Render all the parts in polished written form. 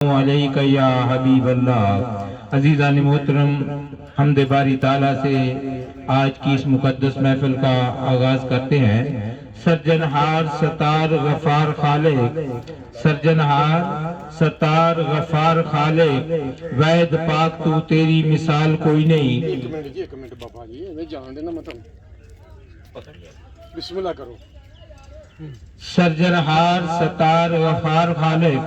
अलैका या हबीब अल्लाह। अजीज़ान मोहतरम, हमद बारी ताला से आज की इस मुकद्दस महफिल का आगाज करते हैं। सर्जनहार सतार गफार खालिक, सर्जनहार सतार गफार खालिक, वैद पाक तू तेरी मिसाल कोई नहीं। एक मिनट बाबा जी, मैं जान देना मतलब बिस्मिल्लाह करो। सर्जनहार सतार गफार खालिक,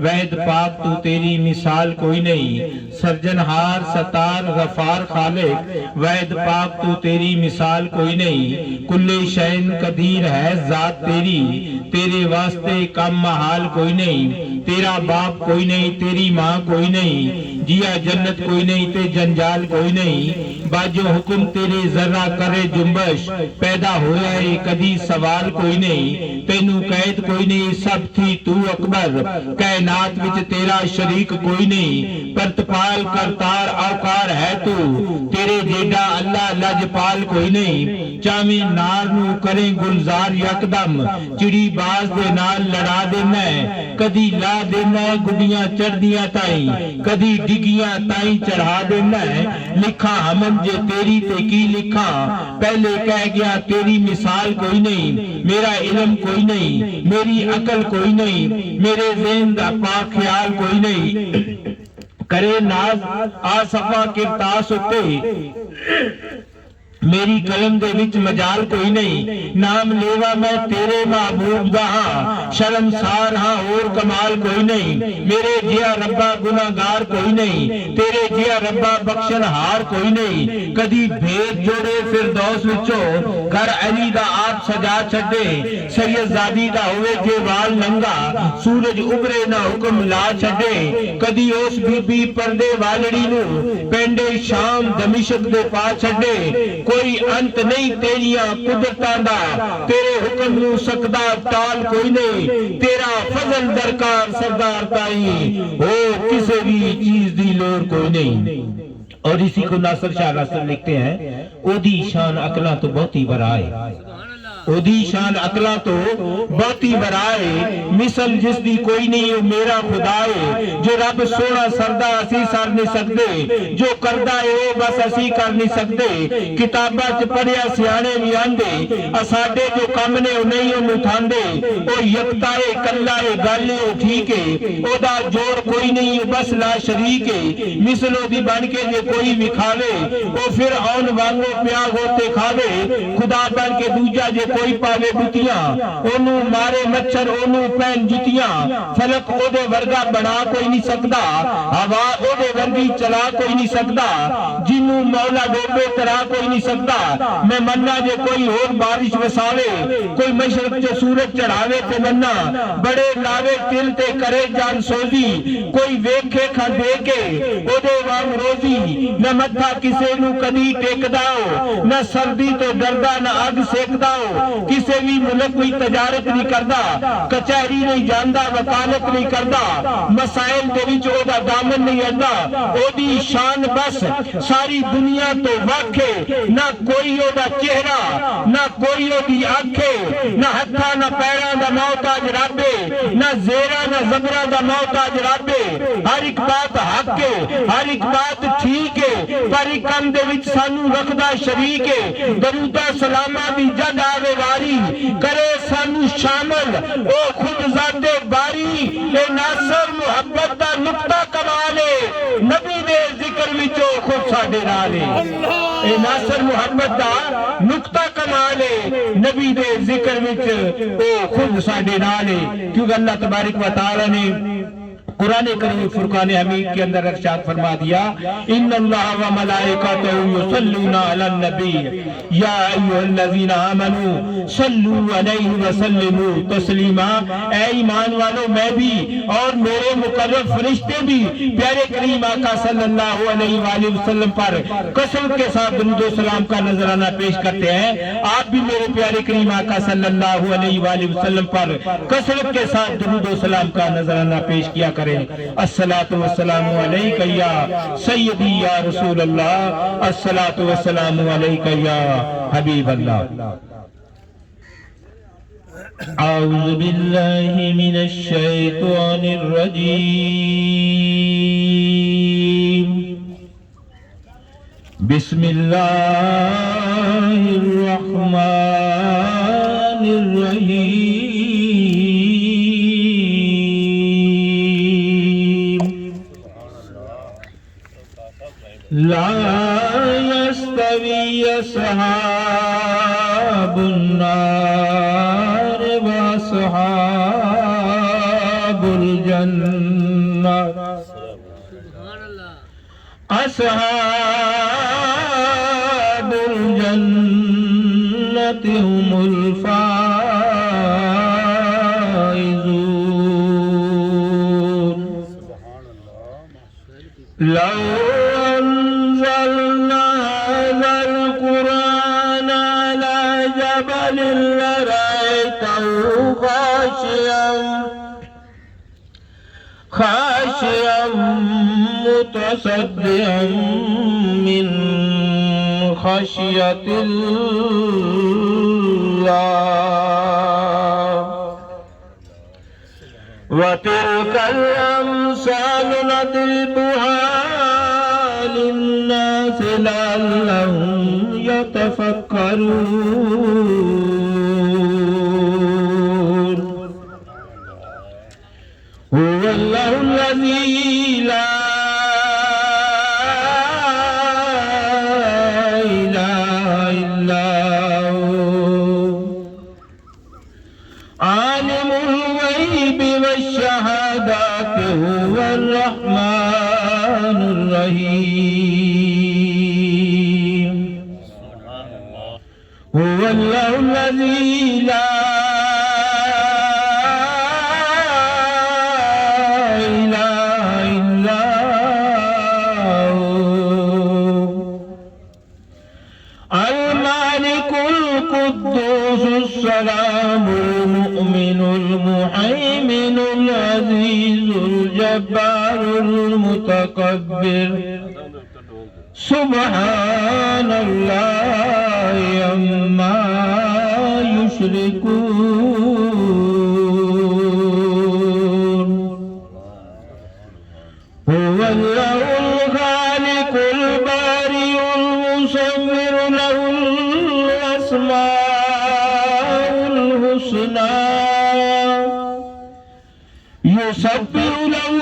वैद पाक तू तेरी मिसाल कोई नहीं। सर्जनहार सतार गफार खालिक, वैद पाक तू तेरी मिसाल कोई नहीं। कुल्ले शैन कदीर है जात तेरी, तेरे वास्ते कम महाल कोई नहीं। तेरा बाप कोई नहीं, तेरी माँ कोई नहीं, जिया जन्नत कोई नहीं, ते जंजाल कोई नहीं। बाजो हुक्म तेरे जरा करे जुम्बश, पैदा होया है कदी सवाल कोई नहीं। तेनू कैद कोई नहीं, सब थी तू अकबर, कायनात विच तेरा शरीक कोई नहीं। परतपाल करतार औकार है तू, तेरे जेडा अल्लाह लजपाल कोई नहीं। चावी नार नू करे गुलजार यकदम, चिड़ी बाज दे नाल लड़ा देना है। कदी ला देना है गुडियां चढ़दियां ताई, कदी डिगियां ताई चढ़ा देना है। लिखा हमन जे तेरी ते की लिखा, पहले कह गया तेरी मिसाल कोई नहीं। मेरा इल्म कोई नहीं, मेरी अकल कोई नहीं, मेरे ज़हन दा पाक ख्याल कोई नहीं। करे नाज आ सफा किरतास उत्ते, मेरी कलम दे विच मजाल कोई नहीं। नाम लेवा मैं तेरे महबूब दा हां, शर्मसार हां और कमाल कोई नहीं। मेरे जिया रब्बा गुनाहगार कोई नहीं, तेरे जिया रब्बा बख्शनहार कोई नहीं। कदी भेद जोड़े फिरदौस विचों, घर अली दा आप सजा छड्डे। सैयदजादी दा होवे जे वाल नंगा, सूरज उभरे ना हुक्म ला छड्डे। कदी उस बीबी पर्दे वालड़ी नू, पेंडे शाम दमिश्क दे पा छड्डे। कोई अंत नहीं तेरिया कुदरतां दा, तेरे हुक्म नू सकदा टाल कोई नहीं। तेरा फजल दरकार सरदार ताई, हो किसी भी चीज दी लोड़ कोई नहीं। और इसी को नासिर शाह नासिर लिखते हैं, ओदी शान अकला तो बहुत ही बराए, ओदी शान अकला तो बहुत ही बराए। मिसल जिसदी कोई नहीं हो मेरा खुदाए, जो रब सोना सरदा असी सर नहीं सकते, जो करदा है वो बस असी कर नहीं सकते। किताबा च पढ़िया सियाने भी आंदे, साडे जो कम ने नहीं ओनू थांदे। ओ यकता है कल्ला है गल है ठीक है, ओदा जोड़ कोई नहीं बस ला शरीक है। मिसल ओदी बन के जे कोई विखावे, ओ फिर औन वांगो प्याग होते खावे। खुदा बन के दूजा जे कोई पावे बुतियां, ओनू मारे मच्छर ओनू पहन जुतियां। फलक ओदे वर्गा बना कोई नहीं सकदा, हवा ओदे वर्गी चला कोई नहीं सकदा। जिन्नू मौला डोबे तरा कोई नहीं सकदा। मैं मन्ना जे कोई और बारिश वसावे, कोई मशरक च सूरज चढ़ावे ते मन्ना। बड़े लावे तिल ते करे जान सोजी, कोई वेखे खा दे के ओदे वांग रोजी। न मत्था किसे नू कदी टेकदा हो, न सर्दी तो डरदा न अग सेकदा हो। किसी भी मुल्क कोई तजारत नहीं करता, कचहरी नहीं जाता, वकालत नहीं करता, मसाइल दे विच ओदा दामन नहीं अड्डा। ओदी शान बस सारी दुनिया तो वाखे, ना कोई ओदा चेहरा, ना कोई ओदी आंखें, ना हत्था ना पैरा दा मोहताज रब्बे, ना जेरा ना जबरा दा मोहताज रब्बे। हर एक बात हक है, हर एक बात ठीक है, पर एक कम दे विच सानू रखदा शरीक है। दरूदा सलामा दी जद आवे वारी, करे सानू शामिल ओ खुद जाते बारी। ए नासर मुहब्बत दा नुक्ता कमाले, नबी दे जिक्र विचो खुद साडे नाल है। ए नासर मुहब्बत दा नुक्ता कमाले, नबी दे जिक्र विच ओ खुद साडे नाल है। क्योंकि अल्लाह तबारक व तआला ने कुरान करीम फुरकान हमीद के अंदर इरशाद फरमा दिया, इन्नल्लाह व मलाइकतहु युसल्लूना अलन नबी या अय्युहल्लज़ीना आमनू सल्लू अलैहि व सल्लिमू तस्लीमा। ऐ ईमान वालों, मैं भी और मेरे मुकर्रब फरिश्ते भी प्यारे करीम आका सल्लल्लाहु अलैहि वसल्लम पर कसरत के साथ दुरूद व सलाम का नजराना पेश करते हैं। आप भी मेरे प्यारे करीम आका सल्लल्लाहु अलैहि वसल्लम पर कसरत के साथ दुरूद व सलाम का नजराना पेश किया करें। अस्सलातु वस्सलामु अलैका या सय्यदी या रसूल अल्लाह, अस्सलातु वस्सलामु अलैका या हबीब अल्लाह। أعوذ بالله من الشيطان الرجيم. بسم الله الرحمن الرحيم. لا يستوي أصحاب النار وأصحاب الجنة. أصحاب الجنة هم الفائزون. لو أنزلنا هذا القرآن على جبل لرأيته خاشعا متصدعا من خشية الله. وتلك الأمثال نضربها للناس لعلهم يتفكرون. هو الله الذي لا إله إلا هو عالم الغيب والشهادة هو الرحمن الرحيم. هو الله الذي لا المالك القدوس السلام المؤمن المهيمن العزيز الجبار المتكبر. سبحان الله عما يشركون. هو الله الخالق البارئ المصور له الأسماء الحسنى يسبح له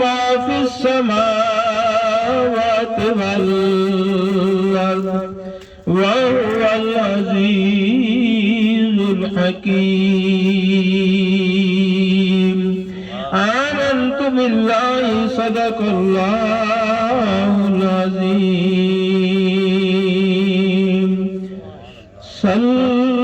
ما في السماوات والأرض وهو العزيز الحكيم. آمنت بالله صدق الله العظيم. صلى